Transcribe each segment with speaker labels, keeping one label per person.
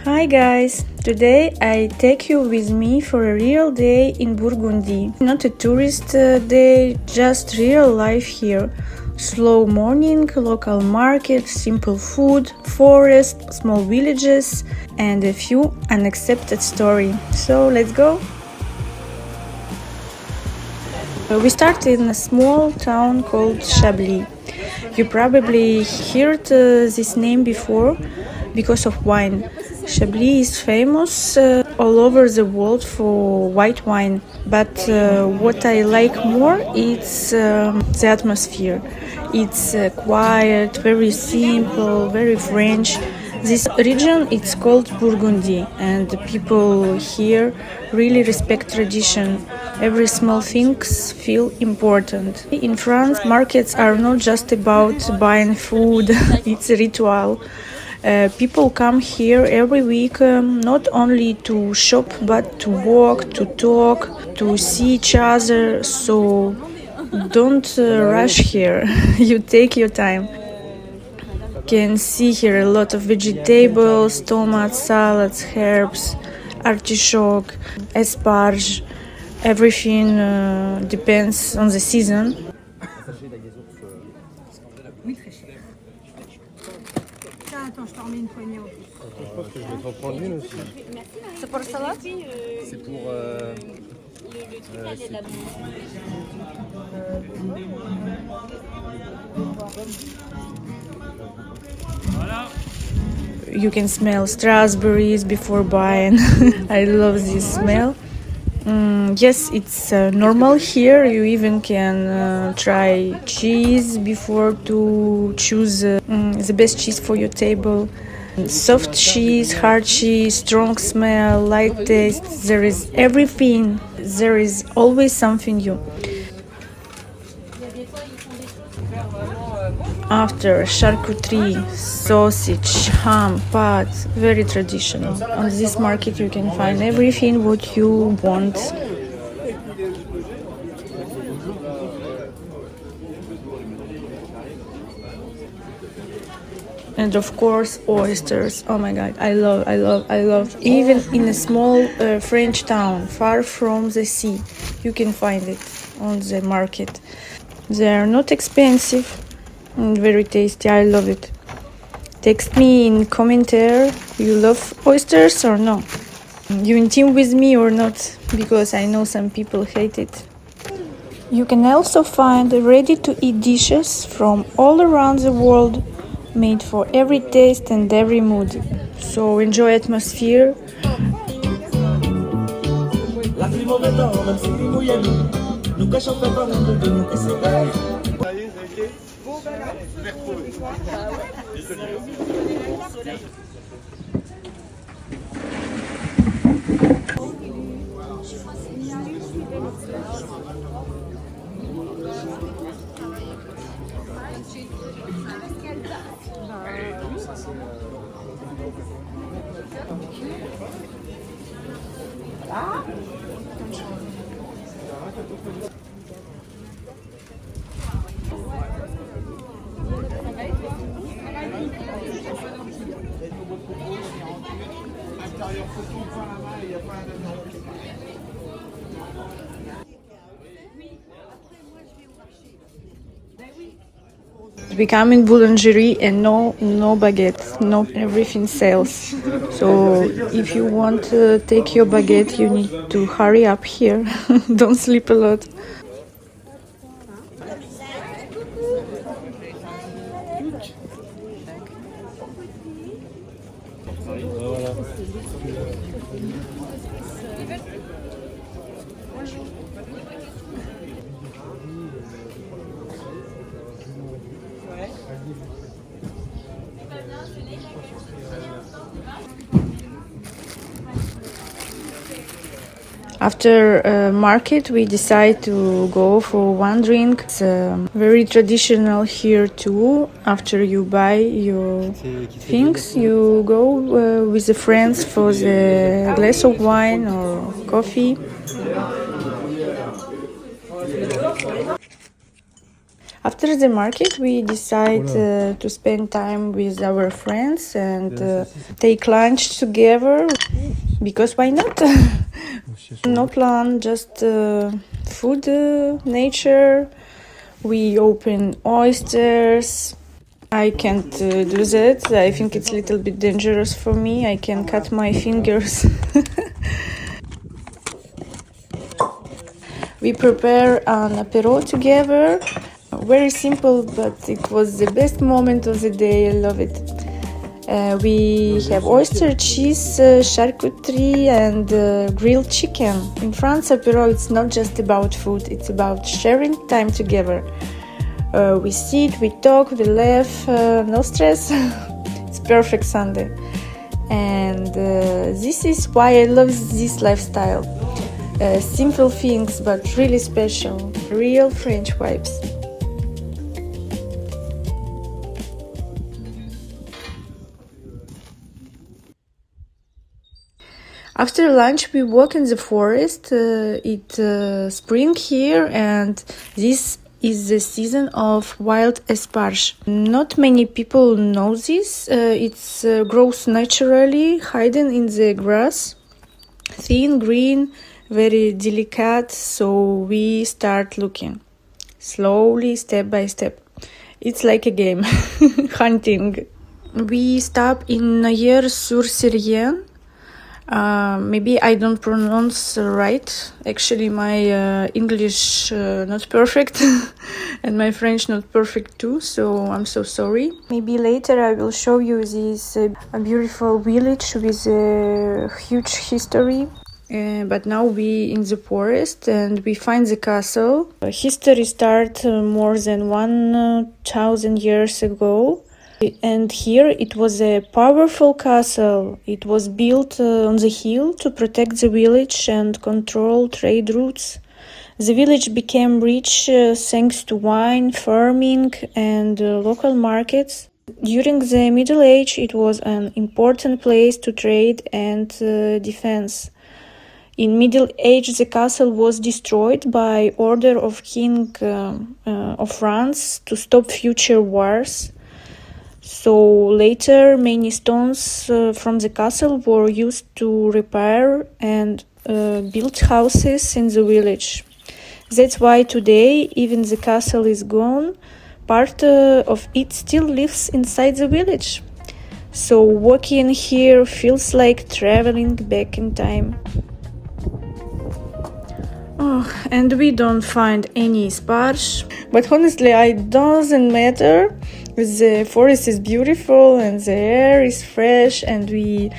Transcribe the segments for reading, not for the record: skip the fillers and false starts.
Speaker 1: Hi guys! Today I take you with me for a real day in Burgundy. Not a tourist day, just real life here. Slow morning, local market, simple food, forest, small villages and a few unaccepted stories. So let's go! We started in a small town called Chablis. You probably heard this name before because of wine. Chablis is famous all over the world for white wine, but what I like more is the atmosphere. It's quiet, very simple, very French. This region it's called Burgundy, and the people here really respect tradition. Every small things feel important. In France, markets are not just about buying food; it's a ritual. People come here every week not only to shop but to walk, to talk, to see each other. So don't rush here. You take your time. You can see here a lot of vegetables, tomatoes, salads, herbs, artichoke, asparagus. Everything depends on the season.
Speaker 2: Attends, je t'en remets une poignée en plus.
Speaker 3: Je pense que je vais t'en prendre une aussi.
Speaker 2: C'est pour le salade?
Speaker 3: C'est pour...
Speaker 1: You can smell strawberries before buying. I love this smell. Yes, it's normal here. You even can try cheese before to choose the best cheese for your table. Soft cheese, hard cheese, strong smell, light taste. There is everything. There is always something new. After charcuterie, sausage, ham, pâte, very traditional. On this market you can find everything what you want. And of course oysters. Oh my god, I love. Even in a small French town far from the sea, you can find it on the market. They are not expensive and very tasty. I love it. Text me in commentary, you love oysters or no? You in team with me or not? Because I know some people hate it. You can also find ready-to-eat dishes from all around the world, made for every taste and every mood. So enjoy atmosphere. We come in boulangerie and no baguette, no everything sells. So if you want to take your baguette, you need to hurry up here. Don't sleep a lot. After market, we decide to go for one drink. It's very traditional here too. After you buy your things, you go with the friends for the glass of wine or coffee. After the market, we decide to spend time with our friends and take lunch together, because why not? No plan, just food, nature. We open oysters. I can't do that. I think it's a little bit dangerous for me. I can cut my fingers. We prepare an apéro together. Very simple, but it was the best moment of the day. I love it. We have oyster, cheese, charcuterie, and grilled chicken. In France, apéro it's not just about food; it's about sharing time together. We sit, we talk, we laugh, no stress. It's perfect Sunday, and this is why I love this lifestyle. Simple things, but really special, real French vibes. After lunch, we walk in the forest. It's spring here, and this is the season of wild asparagus. Not many people know this. It grows naturally, hidden in the grass, thin, green, very delicate. So we start looking slowly, step by step. It's like a game, hunting. We stop in Noyers-sur-Serein. Maybe I don't pronounce right. Actually, my English not perfect and my French not perfect too, so I'm so sorry. Maybe later I will show you this beautiful village with a huge history. But now we in the forest and we find the castle. History starts more than 1,000 years ago. And here it was a powerful castle. It was built on the hill to protect the village and control trade routes. The village became rich thanks to wine, farming, and local markets. During the Middle Age, it was an important place to trade and defense. In Middle Age, the castle was destroyed by order of King of France to stop future wars. So later, many stones from the castle were used to repair and build houses in the village. That's why today, even the castle is gone, part of it still lives inside the village. So walking here feels like traveling back in time. Oh, and we don't find any sparge, but honestly, it doesn't matter. The forest is beautiful and the air is fresh, and we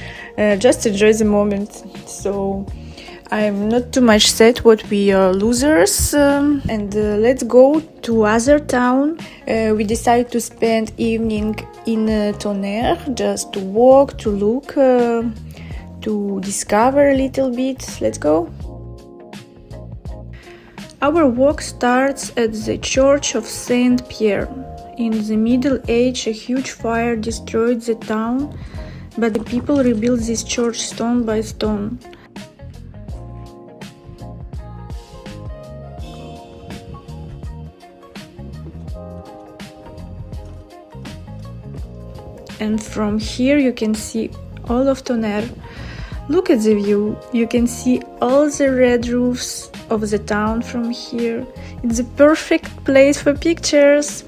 Speaker 1: just enjoy the moment. So I'm not too much sad what we are losers. And let's go to other town. We decide to spend evening in Tonnerre, just to walk, to look, to discover a little bit. Let's go. Our walk starts at the Church of Saint Pierre. In the Middle Age, a huge fire destroyed the town, but the people rebuilt this church stone by stone. And from here you can see all of Tonnerre. Look at the view. You can see all the red roofs of the town from here. It's a perfect place for pictures.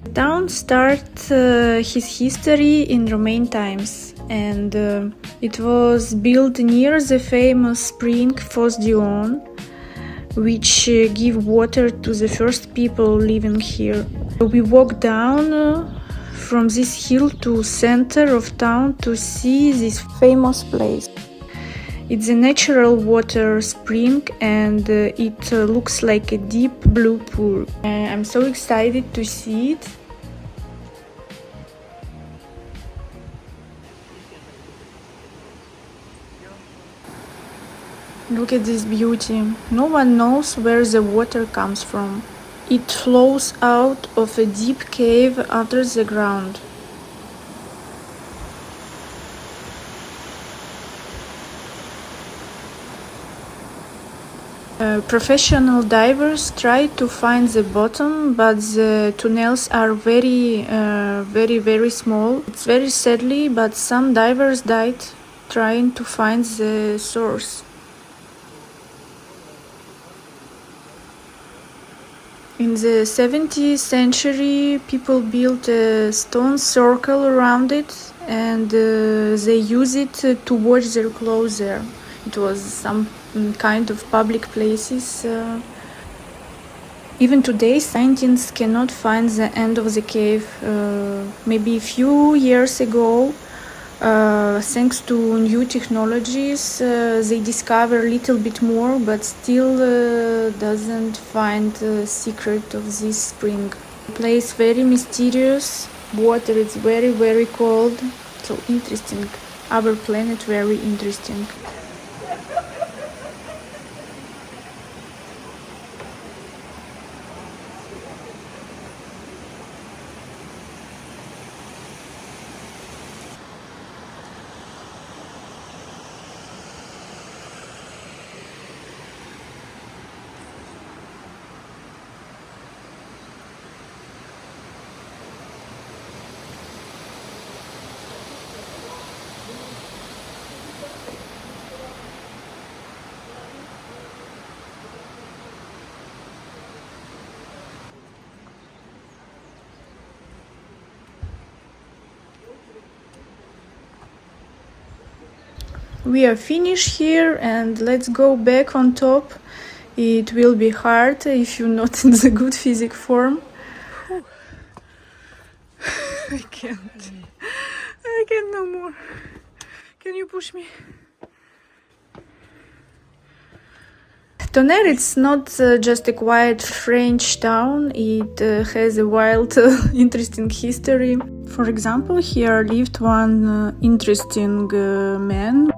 Speaker 1: The town starts his history in Roman times, and it was built near the famous spring Fosse Dionne, which give water to the first people living here. We walk down from this hill to center of town to see this famous place. It's a natural water spring, and it looks like a deep blue pool. I'm so excited to see it. Look at this beauty. No one knows where the water comes from. It flows out of a deep cave under the ground. Professional divers try to find the bottom, but the tunnels are very small. It's very sadly, but some divers died trying to find the source. In the 17th century, people built a stone circle around it, and they used it to wash their clothes there. It was some kind of public places. Even today, scientists cannot find the end of the cave. Maybe a few years ago, thanks to new technologies, they discover a little bit more, but still doesn't find the secret of this spring. The place very mysterious. Water is very cold. So interesting. Our planet very interesting. We are finished here, and let's go back on top. It will be hard if you're not in the good physic form. I can't no more. Can you push me? Tonnerre, it's not just a quiet French town. It has a wild, interesting history. For example, here lived one interesting man.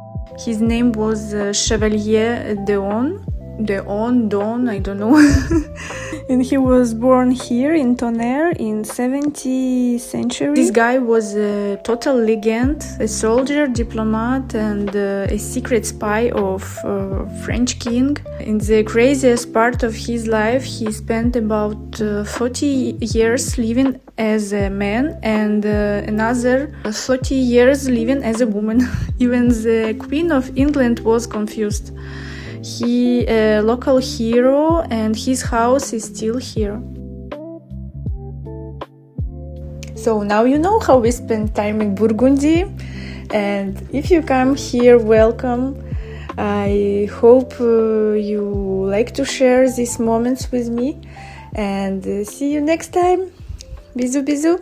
Speaker 1: His name was Chevalier Don, I don't know. And he was born here in Tonnerre in 17th century. This guy was a total legend, a soldier, diplomat, and a secret spy of French king. In the craziest part of his life, he spent about 40 years living as a man and another 40 years living as a woman. Even the Queen of England was confused. He a local hero, and his house is still here. So now you know how we spend time in Burgundy, and if you come here, welcome. I hope you like to share these moments with me, and see you next time. Bisous bisous.